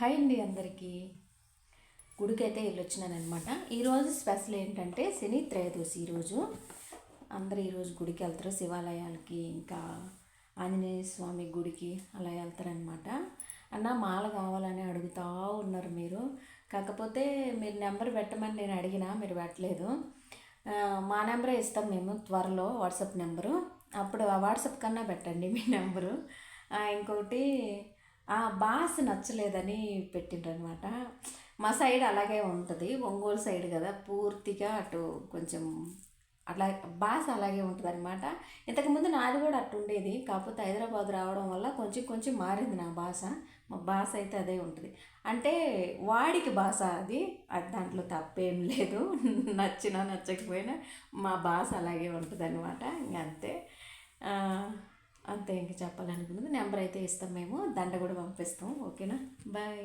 Hi అండి అందరికీ. గుడికైతే వెళ్ళొచ్చినానమాట. ఈరోజు స్పెషల్ ఏంటంటే శని త్రయోదశి. ఈరోజు అందరూ ఈరోజు గుడికి వెళ్తారు, శివాలయాలకి, ఇంకా ఆంజనేయ స్వామి గుడికి అలా వెళ్తారనమాట. అన్న మాల కావాలని అడుగుతూ ఉన్నారు మీరు. కాకపోతే మీరు నెంబర్ పెట్టమని నేను అడిగినా మీరు పెట్టలేదు. మా నెంబరే ఇస్తాం మేము త్వరలో, వాట్సాప్ నెంబరు. అప్పుడు ఆ వాట్సాప్ కన్నా పెట్టండి మీ నెంబరు. ఇంకొకటి బాస్ నచ్చలేదని పెట్టిండ్రనమాట. మా సైడ్ అలాగే ఉంటుంది, ఒంగోలు సైడ్ కదా, పూర్తిగా అటు కొంచెం అట్లా భాష అలాగే ఉంటుంది అనమాట. ఇంతకుముందు నాది కూడా అట్టు ఉండేది, కాకపోతే హైదరాబాద్ రావడం వల్ల కొంచెం కొంచెం మారింది నా భాష. మా భాష అయితే అదే ఉంటుంది. అంటే వాడికి భాష అది అది దాంట్లో తప్పేం లేదు. నచ్చినా నచ్చకపోయినా మా భాష అలాగే ఉంటుంది అనమాట. ఇంక అంతే. అంతే ఇంక చెప్పాలనుకున్నది. నెంబర్ అయితే ఇస్తాం మేము, దండ కూడా పంపిస్తాం. ఓకేనా, బాయ్.